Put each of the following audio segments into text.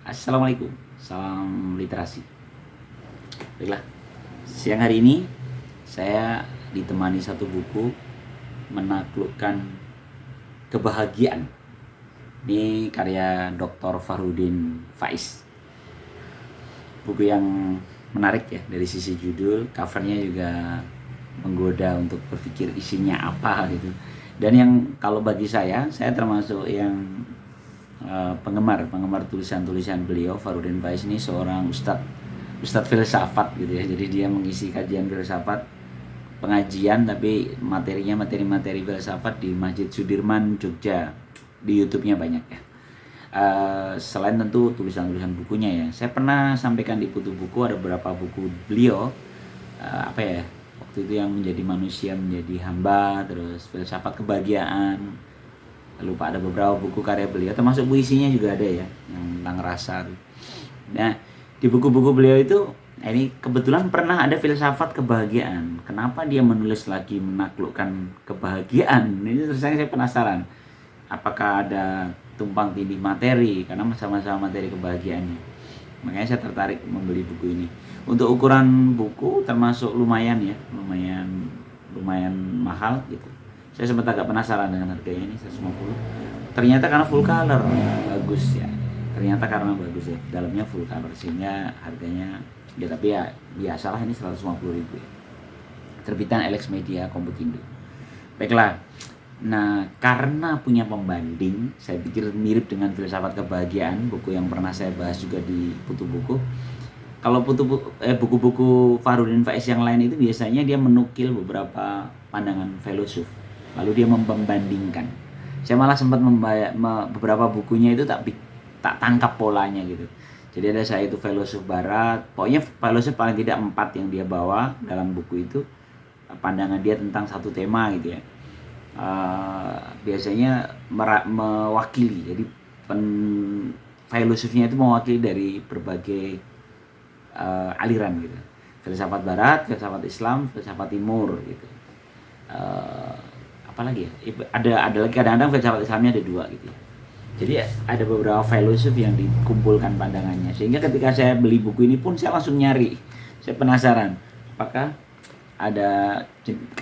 Assalamualaikum, salam literasi. Baiklah, siang hari ini saya ditemani satu buku, Menaklukkan Kebahagiaan. Ini karya Dr. Farudin Faiz. Buku yang menarik ya, dari sisi judul, covernya juga menggoda untuk berpikir isinya apa gitu. Dan yang kalau bagi saya termasuk yang penggemar tulisan-tulisan beliau. Farudin Faiz ini seorang ustadz filsafat gitu ya. Jadi dia mengisi kajian filsafat, pengajian, tapi materinya materi filsafat di Masjid Sudirman, Jogja. Di YouTube-nya banyak ya. Selain tentu tulisan-tulisan bukunya ya, saya pernah sampaikan di Putu Buku ada beberapa buku beliau, waktu itu yang menjadi manusia menjadi hamba, terus filsafat kebahagiaan. Lupa, ada beberapa buku karya beliau, termasuk puisinya juga ada ya, yang tentang rasa. Nah, di buku-buku beliau itu, ini kebetulan pernah ada filsafat kebahagiaan. Kenapa dia menulis lagi Menaklukkan Kebahagiaan? Ini terus saya penasaran. Apakah ada tumpang tindih materi? Karena sama-sama materi kebahagiaannya. Makanya saya tertarik membeli buku ini. Untuk ukuran buku termasuk lumayan ya, lumayan mahal gitu. Saya sempat agak penasaran dengan harganya ini 150. Ternyata karena full color, bagus ya. Dalamnya full color sehingga harganya ya, tapi ya biasalah, ini 150.000 ya. Terbitan Alex Media Komputindo. Baiklah. Nah, karena punya pembanding, saya pikir mirip dengan Filsafat Kebahagiaan, buku yang pernah saya bahas juga di Putu Buku. Kalau buku-buku Farudin Faiz yang lain itu biasanya dia menukil beberapa pandangan filosof, lalu dia membandingkan. Saya malah sempat beberapa bukunya itu tak tangkap polanya gitu. Jadi ada saya itu filosof barat, pokoknya filosof paling tidak 4 yang dia bawa dalam buku itu, pandangan dia tentang satu tema gitu ya. Biasanya mewakili, jadi filosofnya itu mewakili dari berbagai aliran gitu. Filsafat barat, filsafat Islam, filsafat timur gitu. Apalagi ya, ada lagi kadang-kadang filsafat Islamnya ada 2 gitu ya. Jadi ada beberapa filosof yang dikumpulkan pandangannya, sehingga ketika saya beli buku ini pun saya langsung nyari. Saya penasaran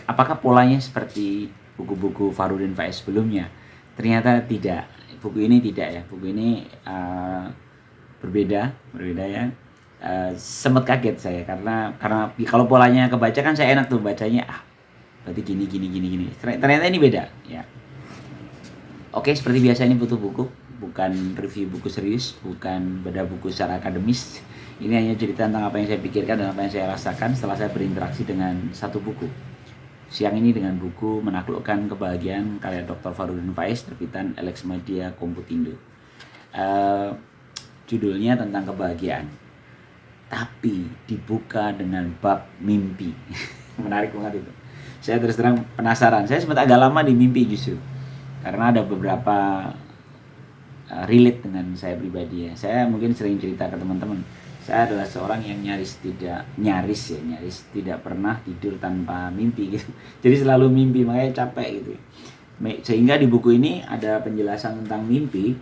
apakah polanya seperti buku-buku Farudin Faiz sebelumnya. Ternyata tidak. Buku ini tidak ya. Buku ini berbeda ya. Sempat kaget saya karena kalau polanya kebaca kan saya enak tuh bacanya, berarti gini. Ternyata ini beda ya. Oke, seperti biasa ini Putu Buku, bukan review buku serius, bukan beda buku secara akademis. Ini hanya cerita tentang apa yang saya pikirkan dan apa yang saya rasakan setelah saya berinteraksi dengan satu buku. Siang ini dengan buku Menaklukkan Kebahagiaan karya Dr. Farudin Faiz, terbitan Alex Media Komputindo. Judulnya tentang kebahagiaan, tapi dibuka dengan bab mimpi. Menarik banget itu. Saya terus terang penasaran. Saya sempat agak lama di mimpi justru, karena ada beberapa relate dengan saya pribadi ya. Saya mungkin sering cerita ke teman-teman, saya adalah seorang yang nyaris tidak pernah tidur tanpa mimpi gitu. Jadi selalu mimpi, makanya capek gitu. Sehingga di buku ini ada penjelasan tentang mimpi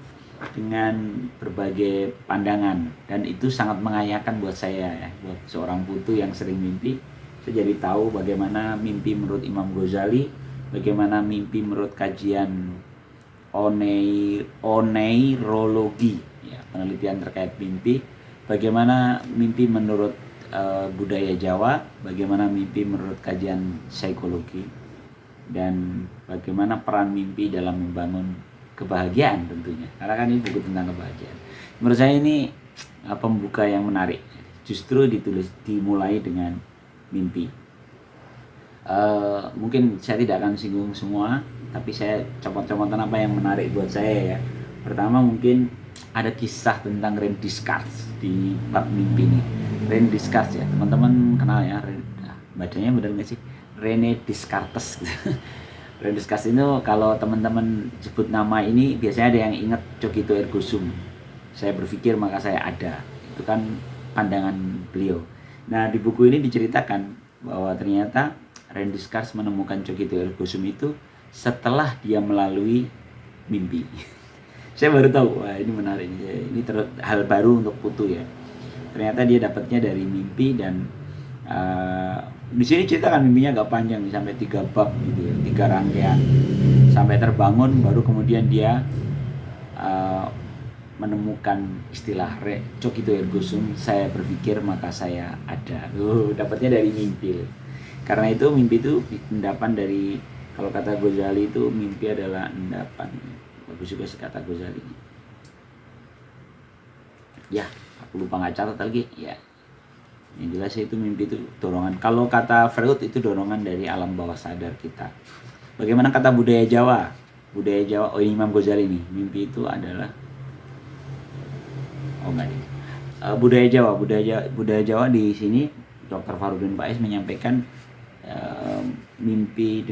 dengan berbagai pandangan, dan itu sangat mengayakan buat saya ya, buat seorang putu yang sering mimpi. Saya jadi tahu bagaimana mimpi menurut Imam Ghazali, bagaimana mimpi menurut kajian oneirologi ya, penelitian terkait mimpi, bagaimana mimpi menurut budaya Jawa, bagaimana mimpi menurut kajian psikologi, dan bagaimana peran mimpi dalam membangun kebahagiaan tentunya, karena kan ini buku tentang kebahagiaan. Menurut saya ini pembuka yang menarik, justru dimulai dengan mimpi. Mungkin saya tidak akan singgung semua, tapi saya comot-comotan apa yang menarik buat saya ya. Pertama mungkin ada kisah tentang René Descartes di bab mimpi ini. René Descartes ya, teman-teman kenal ya, bacanya benar nggak sih? René Descartes gitu. René Descartes itu kalau teman-teman sebut nama ini biasanya ada yang ingat Cogito ergo sum. Saya berpikir maka saya ada. Itu kan pandangan beliau. Nah, di buku ini diceritakan bahwa ternyata René Descartes menemukan Cogito ergo sum itu setelah dia melalui mimpi. Saya baru tahu, wah ini menarik. Ini hal baru untuk Putu ya. Ternyata dia dapatnya dari mimpi dan di sini ceritakan mimpinya agak panjang sampai 3 bab gitu ya, 3 rangkaian. Sampai terbangun baru kemudian dia menemukan istilah recok itu ergo sum, saya berpikir maka saya ada. Dapatnya dari mimpi. Karena itu mimpi itu endapan dari, kalau kata Ghazali itu mimpi adalah endapan. Bagus juga kata Ghazali. Ya, aku lupa nggak catat lagi. Ya, yang jelas itu mimpi itu dorongan. Kalau kata Freud itu dorongan dari alam bawah sadar kita. Bagaimana kata budaya Jawa? Budaya Jawa, oh ini Imam Ghazali nih, mimpi itu adalah budaya Jawa di sini Dr. Farudin Faiz menyampaikan mimpi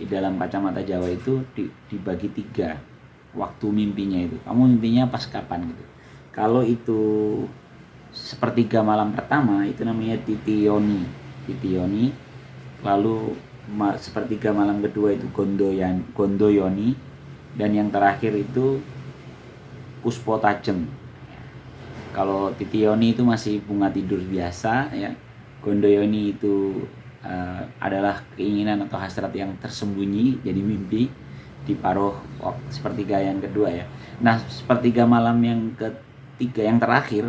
dalam kacamata Jawa itu dibagi 3 waktu mimpinya itu. Kamu mimpinya pas kapan gitu? Kalau itu sepertiga malam pertama itu namanya titiyoni. Lalu sepertiga malam kedua itu gondoyoni, dan yang terakhir itu puspo tajem. Kalau titiyoni itu masih bunga tidur biasa ya. Gondoyoni itu adalah keinginan atau hasrat yang tersembunyi jadi mimpi di paruh sepertiga yang kedua ya. Nah, sepertiga malam yang ketiga yang terakhir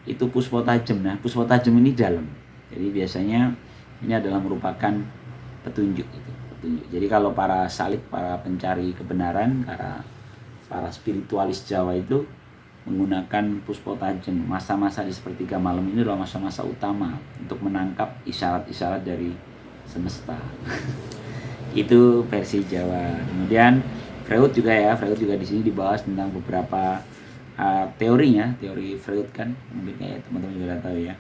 itu puspo tajem. Nah, puspo tajem ini dalam. Jadi biasanya ini adalah merupakan petunjuk itu. Jadi kalau para salik, para pencari kebenaran, para spiritualis Jawa itu menggunakan puspo tajem. Masa-masa di sepertiga malam ini adalah masa-masa utama untuk menangkap isyarat-isyarat dari semesta. Itu versi Jawa. Kemudian Freud juga di sini dibahas tentang beberapa teorinya, teori Freud kan, mungkin kayak teman-teman juga tahu ya.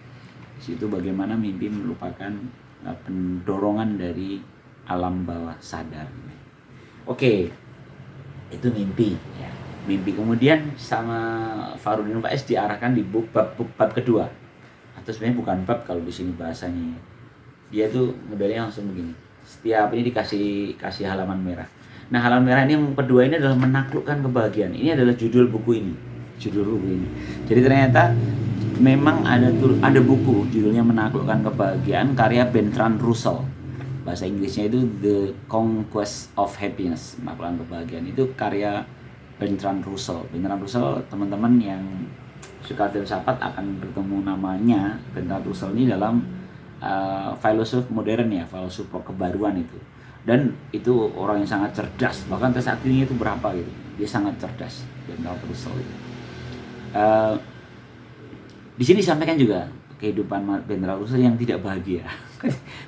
Di situ bagaimana mimpi merupakan pendorongan dari alam bawah sadar. Oke, itu mimpi ya. Mimpi kemudian sama Farudin Faiz diarahkan di bab kedua, atau sebenarnya bukan bab kalau di sini bahasanya. Dia tuh modelnya langsung begini. Setiap ini dikasih halaman merah. Nah, halaman merah ini yang kedua ini adalah menaklukkan kebahagiaan. Ini adalah judul buku ini. Jadi ternyata memang ada buku judulnya Menaklukkan Kebahagiaan karya Bertrand Russell. Bahasa Inggrisnya itu The Conquest of Happiness. Menaklukkan Kebahagiaan itu karya Bertrand Russell. Teman-teman yang suka filsafat akan bertemu namanya. Bertrand Russell ini dalam filosof modern ya, filosof kebaruan itu. Dan itu orang yang sangat cerdas. Bahkan tes IQ-nya itu berapa gitu. Dia sangat cerdas, Bertrand Russell itu. Di sini disampaikan juga kehidupan Bertrand Russell yang tidak bahagia.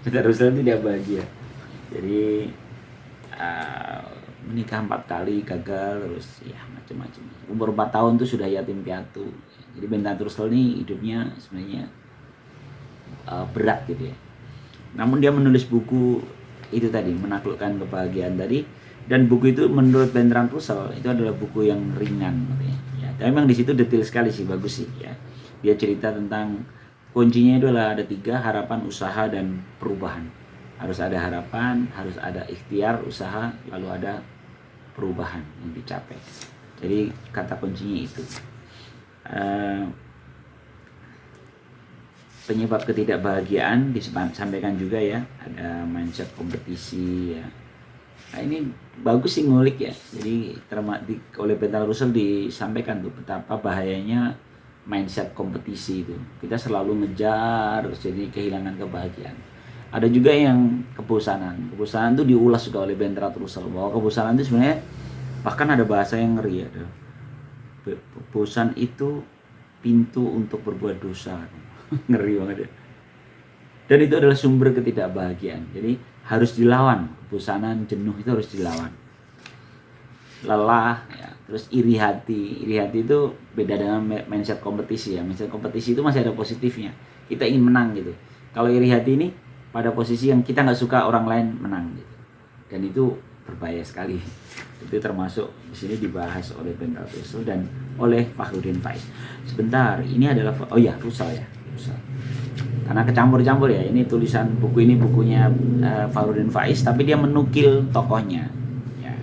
Bertrand Russell tidak bahagia. Jadi menikah 4 kali gagal, terus ya macam-macam. Umur 4 tahun tuh sudah yatim piatu. Jadi Bertrand Russell ini hidupnya sebenarnya berat gitu ya. Namun dia menulis buku itu tadi, Menaklukkan Kebahagiaan tadi, dan buku itu menurut Bertrand Russell itu adalah buku yang ringan gitu ya. Tapi memang di situ detail sekali sih, bagus sih ya. Dia cerita tentang kuncinya itu adalah ada 3, harapan, usaha, dan perubahan. Harus ada harapan, harus ada ikhtiar, usaha, lalu ada perubahan yang dicapai. Jadi kata kuncinya itu. Penyebab ketidakbahagiaan disampaikan juga ya. Ada mindset kompetisi ya. Nah, ini bagus sih ngulik ya. Jadi oleh Bertrand Russell disampaikan tuh betapa bahayanya mindset kompetisi itu. Kita selalu ngejar terus jadi kehilangan kebahagiaan. Ada juga yang kebosanan. Kebosanan itu diulas juga oleh Bertrand Russell bahwa kebosanan itu sebenarnya bahkan ada bahasa yang ngeri ya. Bosan itu pintu untuk berbuat dosa. Ngeri banget ya. Dan itu adalah sumber ketidakbahagiaan. Jadi harus dilawan, kebosanan, jenuh itu harus dilawan. Lelah ya, terus iri hati itu beda dengan mindset kompetisi ya. Mindset kompetisi itu masih ada positifnya, kita ingin menang gitu. Kalau iri hati ini pada posisi yang kita nggak suka orang lain menang gitu, dan itu berbahaya sekali. Itu termasuk di sini dibahas oleh Bertrand Russell dan oleh Farudin Faiz. Sebentar, ini adalah Russell. Karena kecampur-campur ya, ini tulisan buku ini bukunya Farudin Faiz, tapi dia menukil tokohnya ya.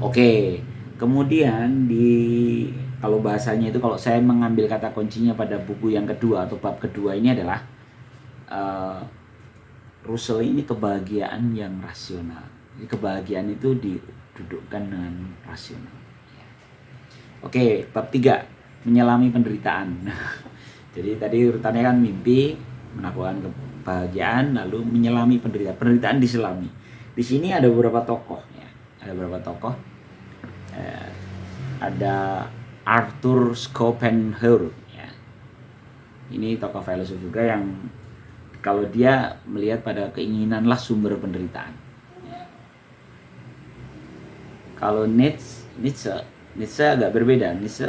Oke, Kemudian kalau bahasanya itu, kalau saya mengambil kata kuncinya pada buku yang kedua atau bab kedua ini adalah Russell ini kebahagiaan yang rasional. Jadi kebahagiaan itu didudukkan dengan rasional. Oke, bab 3, menyelami penderitaan. Jadi tadi urutannya kan mimpi, menaklukkan kebahagiaan, lalu menyelami penderitaan. Penderitaan diselami. Di sini ada beberapa tokoh ya. Ada beberapa tokoh. Ada Arthur Schopenhauer ya. Ini tokoh filosof juga yang kalau dia melihat pada keinginanlah sumber penderitaan ya. Kalau Nietzsche agak berbeda. Nietzsche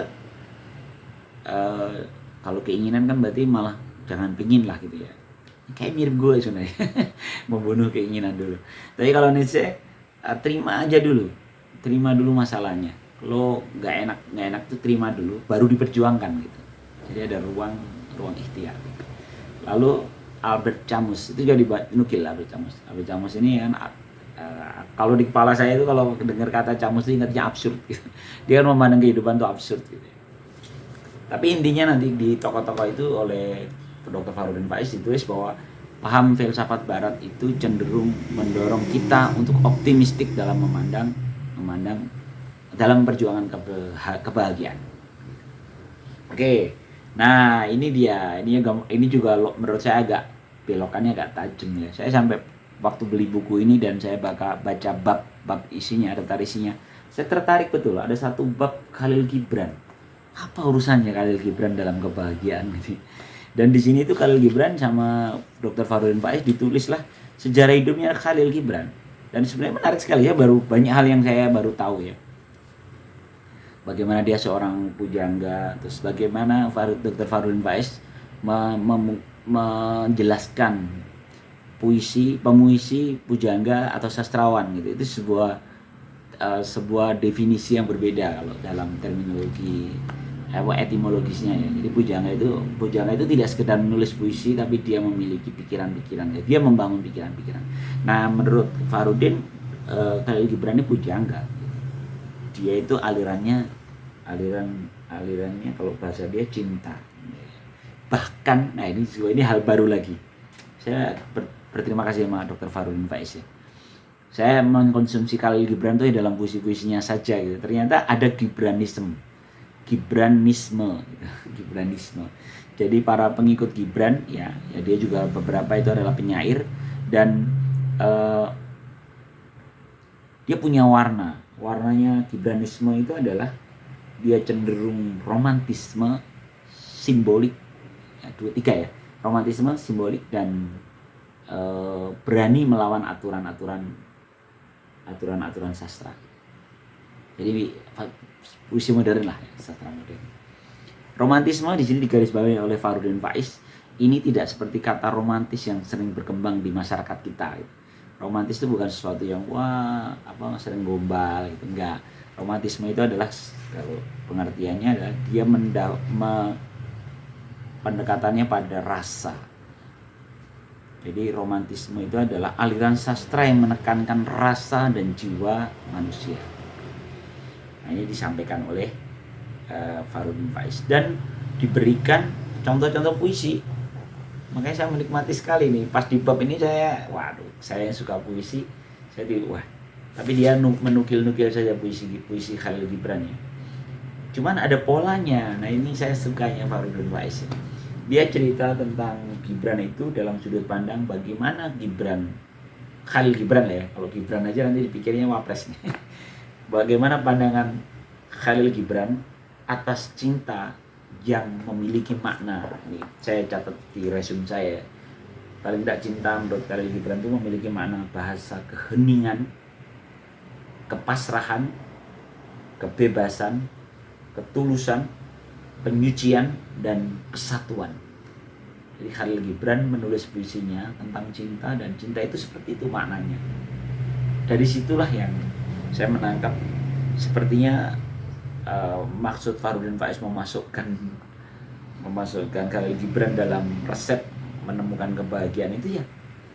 kalau keinginan kan berarti malah jangan pingin lah gitu ya, kayak mirip gue sebenarnya. Membunuh keinginan dulu. Tapi kalau Nietzsche terima aja dulu, terima dulu masalahnya. Kalau nggak enak tuh terima dulu, baru diperjuangkan gitu. Jadi ada ruang ikhtiar. Lalu Albert Camus itu juga dinukil. Albert Camus ini kan kalau di kepala saya itu kalau dengar kata Camus itu ingatnya absurd gitu. Dia kan memandang kehidupan itu absurd gitu. Tapi intinya nanti di tokoh-tokoh itu oleh Dr. Farudin Faiz ditulis bahwa paham filsafat barat itu cenderung mendorong kita untuk optimistik dalam memandang dalam perjuangan kebahagiaan. Oke. Nah, ini dia. Ini juga menurut saya agak belokannya agak tajam ya. Saya sampai waktu beli buku ini dan saya baca bab isinya, daftar isinya. Saya tertarik betul. Ada satu bab Khalil Gibran. Apa urusannya Khalil Gibran dalam kebahagiaan gitu. Dan di sini itu Khalil Gibran sama Dr. Farudin Faiz ditulislah sejarah hidupnya Khalil Gibran. Dan sebenarnya menarik sekali ya, banyak hal yang saya baru tahu ya. Bagaimana dia seorang pujangga, terus bagaimana Dr. Farudin Faiz menjelaskan pemuisi, pujangga atau sastrawan gitu. Itu sebuah definisi yang berbeda kalau dalam terminologi etimologisnya ya. Jadi pujangga itu tidak sekedar menulis puisi, tapi dia memiliki pikiran-pikiran, dia membangun pikiran-pikiran. Nah, menurut Farudin, Khalil Gibran ini pujangga. Dia itu alirannya kalau bahasa dia cinta. Bahkan, nah ini hal baru lagi. Saya berterima kasih sama Dr. Farudin Faiz ya. Saya mengkonsumsi Khalil Gibran tuh dalam puisi-puisinya saja gitu. Ternyata ada Gibranisme. Jadi para pengikut Gibran ya dia juga beberapa itu adalah penyair dan dia punya warnanya Gibranisme itu adalah dia cenderung romantisme simbolik ya, 2-3 ya, romantisme simbolik dan berani melawan aturan-aturan sastra. Jadi puisi modern lah ya, sastra modern. Romantisme di sini digarisbawahi oleh Farudin Faiz. Ini tidak seperti kata romantis yang sering berkembang di masyarakat kita. Romantis itu bukan sesuatu yang sering gombal gitu, enggak. Romantisme itu adalah, kalau pengertiannya adalah dia pendekatannya pada rasa. Jadi romantisme itu adalah aliran sastra yang menekankan rasa dan jiwa manusia. Nah, ini disampaikan oleh Farudin Faiz dan diberikan contoh-contoh puisi. Makanya saya menikmati sekali nih pas di bab ini saya suka puisi, tapi dia menukil-nukil saja puisi Khalil Gibran ya. Cuman ada polanya. Nah, ini saya sukanya Farudin Faiz. Dia cerita tentang Gibran itu dalam sudut pandang bagaimana Khalil Gibran lah ya. Kalau Gibran aja nanti dipikirnya wapres nih. Bagaimana pandangan Khalil Gibran atas cinta yang memiliki makna. Ini saya catat di resume saya. Paling tidak cinta menurut Khalil Gibran itu memiliki makna bahasa keheningan, kepasrahan, kebebasan, ketulusan, penyucian, dan kesatuan. Jadi Khalil Gibran menulis puisinya tentang cinta, dan cinta itu seperti itu maknanya. Dari situlah yang saya menangkap sepertinya maksud Farudin Faiz memasukkan Khalil Gibran dalam resep menemukan kebahagiaan itu ya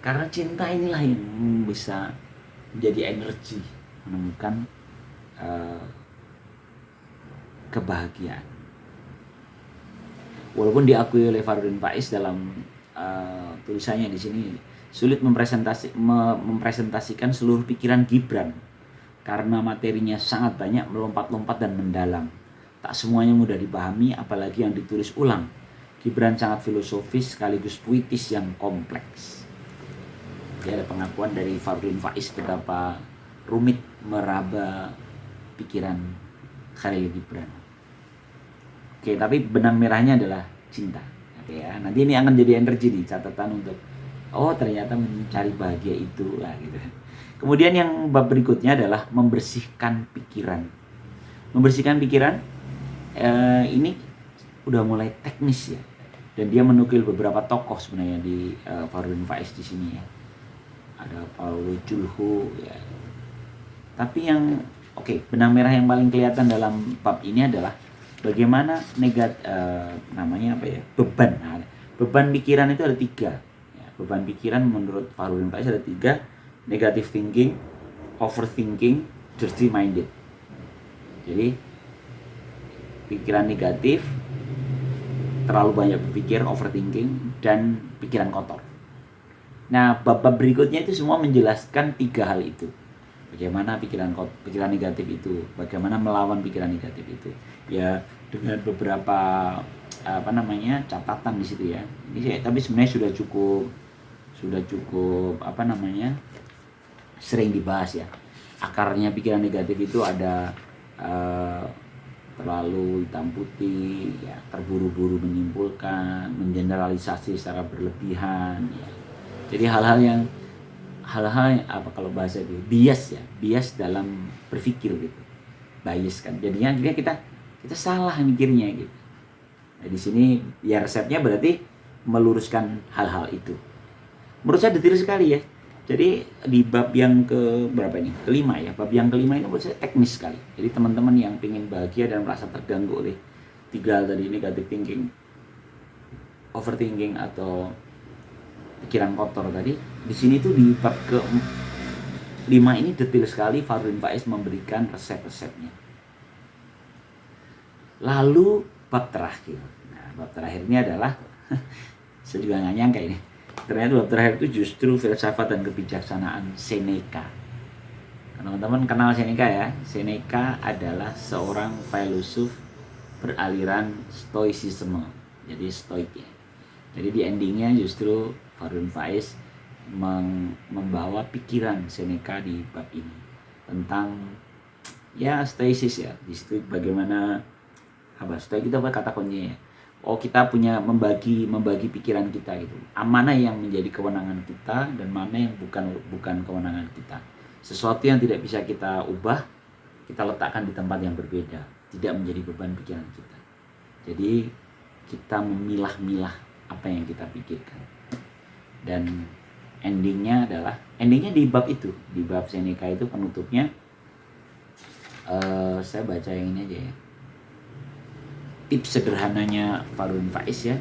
karena cinta inilah yang bisa menjadi energi menemukan kebahagiaan. Walaupun diakui oleh Fardun Faiz dalam tulisannya di sini, sulit mempresentasikan seluruh pikiran Gibran karena materinya sangat banyak, melompat-lompat dan mendalam. Tak semuanya mudah dipahami, apalagi yang ditulis ulang. Gibran sangat filosofis sekaligus puitis yang kompleks. Jadi ada pengakuan dari Fardun Faiz betapa rumit meraba pikiran Khalil Gibran. Oke, tapi benang merahnya adalah cinta. Oke ya, nanti ini akan jadi energi nih, catatan untuk ternyata mencari bahagia itu lah gitu. Kemudian yang bab berikutnya adalah membersihkan pikiran. Membersihkan pikiran ini udah mulai teknis ya. Dan dia menukil beberapa tokoh sebenarnya di Fardun Faiz di sini ya. Ada Paulo Coelho ya. Tapi yang benang merah yang paling kelihatan dalam bab ini adalah bagaimana beban. Nah, beban pikiran itu ada 3. Ya, beban pikiran menurut Fardun Faiz ada 3. Negative thinking, overthinking, dirty minded. Jadi pikiran negatif, terlalu banyak berpikir, overthinking, dan pikiran kotor. Nah, bab-bab berikutnya itu semua menjelaskan 3 hal itu. Bagaimana pikiran negatif itu, bagaimana melawan pikiran negatif itu. Ya, dengan beberapa catatan di situ ya. Ini tapi sebenarnya sudah cukup sering dibahas ya. Akarnya pikiran negatif itu ada terlalu hitam putih, ya, terburu-buru menyimpulkan, mengeneralisasi secara berlebihan, ya. Jadi hal-hal yang kalau bahasa itu bias dalam berpikir gitu, bias kan. Jadinya kita salah mikirnya gitu. Nah, di sini ya resepnya berarti meluruskan hal-hal itu. Menurut saya detail sekali ya. Jadi di bab yang kelima ya. Bab yang kelima ini menurut saya teknis sekali. Jadi teman-teman yang ingin bahagia dan merasa terganggu oleh 3 hal tadi, negative thinking, overthinking atau pikiran kotor tadi, di sini tuh di bab ke-5 ini detail sekali Fardun Faiz memberikan resep-resepnya. Lalu bab terakhir. Nah, bab terakhir ini adalah saya juga nggak nyangka ini. Ternyata bab terakhir itu justru filsafat dan kebijaksanaan Seneca. Teman-teman kenal Seneca ya? Seneca adalah seorang filosof beraliran stoicisme. Jadi stoik ya. Jadi di endingnya justru Fardun Faiz membawa pikiran Seneca di bab ini tentang ya stoicis ya. Di situ bagaimana stoik itu kata kuncinya ya. Kita punya membagi pikiran kita gitu. Mana yang menjadi kewenangan kita dan mana yang bukan kewenangan kita. Sesuatu yang tidak bisa kita ubah, kita letakkan di tempat yang berbeda, tidak menjadi beban pikiran kita. Jadi kita memilah-milah apa yang kita pikirkan. Dan endingnya di bab itu, di bab Seneca itu penutupnya saya baca yang ini aja ya. Tips sederhananya Fardun Faiz ya.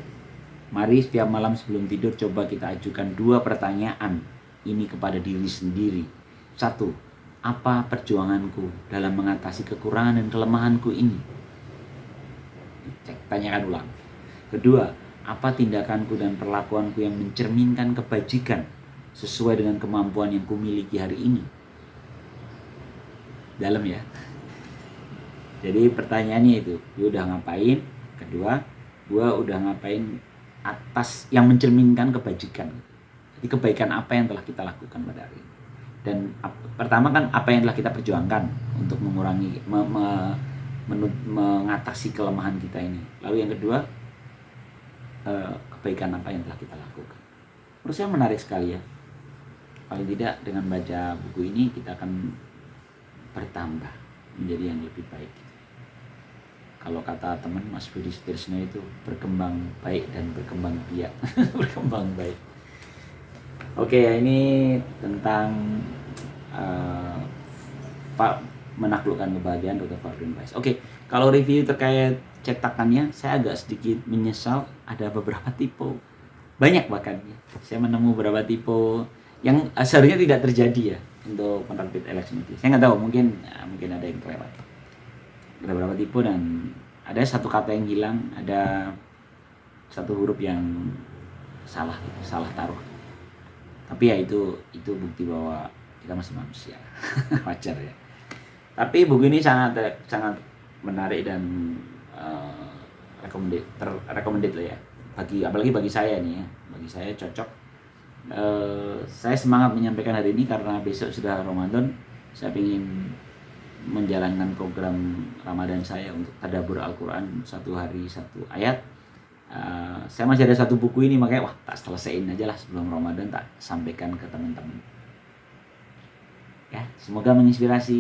Mari setiap malam sebelum tidur coba kita ajukan 2 pertanyaan ini kepada diri sendiri. 1. Apa perjuanganku dalam mengatasi kekurangan dan kelemahanku ini? Tanyakan ulang. 2. Apa tindakanku dan perlakuanku yang mencerminkan kebajikan sesuai dengan kemampuan yang kumiliki hari ini? Dalam ya. Jadi pertanyaannya itu, gue udah ngapain? Kedua, gue udah ngapain atas yang mencerminkan kebajikan. Jadi kebaikan apa yang telah kita lakukan pada hari ini? Dan pertama kan apa yang telah kita perjuangkan untuk mengurangi, mengatasi kelemahan kita ini. Lalu yang kedua, kebaikan apa yang telah kita lakukan. Menurut saya menarik sekali ya. Paling tidak dengan baca buku ini kita akan bertambah menjadi yang lebih baik. Kalau kata teman Mas Budi Setirsno itu berkembang baik dan berkembang biak. Berkembang baik. Oke ya, ini tentang menaklukkan kebahagiaan Dr. Fardun Faiz. Oke, kalau review terkait cetakannya saya agak sedikit menyesal ada beberapa tipe. Banyak bahkan ya. Saya menemu beberapa tipe yang seharusnya tidak terjadi ya untuk penerbit Elex Niti. Saya nggak tahu, mungkin ada yang kelewat. Ada beberapa tipe dan ada satu kata yang hilang, ada satu huruf yang salah taruh. Tapi ya itu bukti bahwa kita masih manusia. Wajar ya. Tapi buku ini sangat menarik dan recommended lah ya. Apalagi bagi saya nih ya. Bagi saya cocok. Saya semangat menyampaikan hari ini karena besok sudah Ramadan. Saya ingin menjalankan program Ramadan saya untuk tadabbur Al-Quran, 1 hari 1 ayat. Saya masih ada satu buku ini, makanya tak selesaiin aja lah sebelum Ramadan, tak sampaikan ke teman-teman ya. Semoga menginspirasi.